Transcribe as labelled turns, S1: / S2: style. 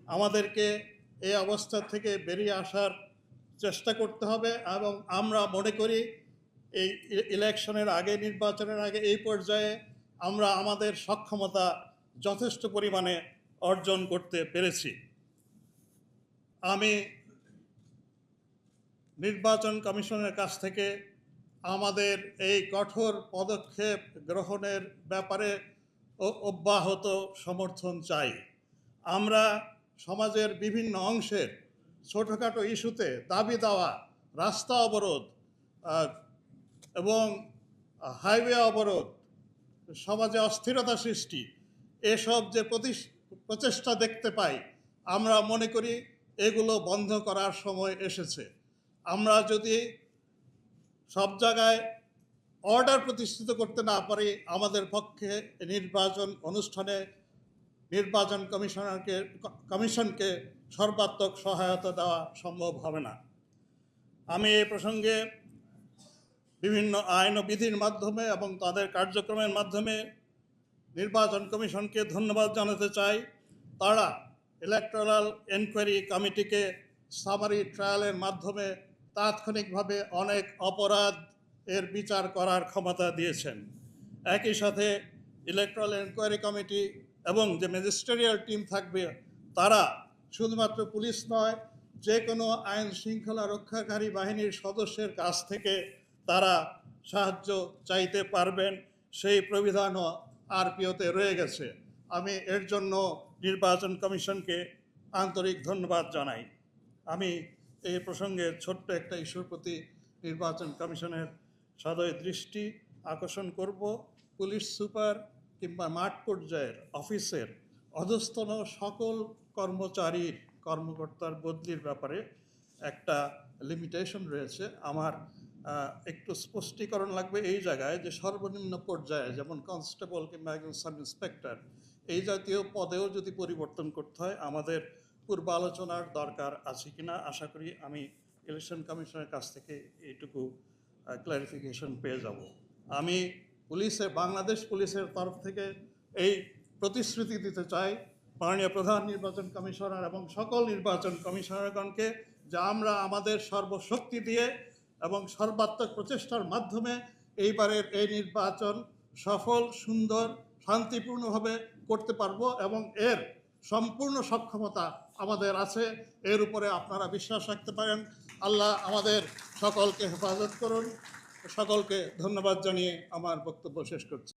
S1: আমাদেরকে এই অবস্থা থেকে বেরিয়ে আসার চেষ্টা করতে হবে এবং আমরা মনে করি এই ইলেকশনের আগে, নির্বাচনের আগে এই পর্যায়ে আমরা আমাদের সক্ষমতা যথেষ্ট পরিমাণে অর্জন করতে পেরেছি। আমি নির্বাচন কমিশনের কাছ থেকে আমাদের এই কঠোর পদক্ষেপ গ্রহণের ব্যাপারে অব্যাহত সমর্থন চাই। আমরা সমাজের বিভিন্ন অংশের ছোটোখাটো ইস্যুতে দাবি দেওয়া, রাস্তা অবরোধ এবং হাইওয়ে অবরোধ, সমাজে অস্থিরতা সৃষ্টি, এসব যে প্রচেষ্টা দেখতে পাই, আমরা মনে করি এগুলো বন্ধ করার সময় এসেছে। আমরা যদি সব জায়গায় অর্ডার প্রতিষ্ঠিত করতে না পারি, আমাদের পক্ষে নির্বাচন অনুষ্ঠানে নির্বাচন কমিশনকে সর্বাত্মক সহায়তা দেওয়া সম্ভব হবে না। আমি এই প্রসঙ্গে বিভিন্ন আইন ও বিধির মাধ্যমে এবং তাদের কার্যক্রমের মাধ্যমে নির্বাচন কমিশনকে ধন্যবাদ জানাতে চাই। তারা ইলেকটোরাল এনকোয়ারি কমিটিকে সামারি ট্রায়ালের মাধ্যমে তাৎক্ষণিকভাবে অনেক অপরাধ এর বিচার করার ক্ষমতা দিয়েছেন। একই সাথে ইলেকটোরাল এনকোয়ারি কমিটি এবং যে ম্যাজিস্ট্রেরিয়াল টিম থাকবে, তারা শুধুমাত্র পুলিশ নয়, যে কোনো আইন শৃঙ্খলা রক্ষাকারী বাহিনীর সদস্যের কাছ থেকে তারা সাহায্য চাইতে পারবেন। সেই প্রবিধানও আরপিওতে রয়ে গেছে। আমি এর জন্য নির্বাচন কমিশনকে আন্তরিক ধন্যবাদ জানাই। আমি এই প্রসঙ্গে ছোট্ট একটা ইস্যুর প্রতি নির্বাচন কমিশনের সদয় দৃষ্টি আকর্ষণ করব। পুলিশ সুপার কিংবা মাঠ পর্যায়ের অফিসের অধস্তন সকল কর্মকর্তার বদলির ব্যাপারে একটা লিমিটেশন রয়েছে। আমার একটু স্পষ্টীকরণ লাগবে এই জায়গায়, যে সর্বনিম্ন পর্যায়ে যেমন কনস্টেবল কিংবা একজন সাব ইন্সপেক্টর, এই জাতীয় পদেও যদি পরিবর্তন করতে হয়, আমাদের পূর্ব আলোচনার দরকার আছে কিনা আশা করি আমি ইলেকশন কমিশনের কাছ থেকে এইটুকু ক্লারিফিকেশন পেয়ে যাব। আমি বাংলাদেশ পুলিশের তরফ থেকে এই প্রতিশ্রুতি দিতে চাই মাননীয় প্রধান নির্বাচন কমিশনার এবং সকল নির্বাচন কমিশনারগণকে, যে আমরা আমাদের সর্বশক্তি দিয়ে এবং সর্বাত্মক প্রচেষ্টার মাধ্যমে এইবারের এই নির্বাচন সফল, সুন্দর, শান্তিপূর্ণভাবে করতে পারবো এবং এর সম্পূর্ণ সক্ষমতা আমাদের আছে। এর উপরে আপনারা বিশ্বাস রাখতে পারেন। আল্লাহ আমাদের সকলকে হেফাজত করুন। সকলকে ধন্যবাদ জানিয়ে আমার বক্তব্য শেষ করছি।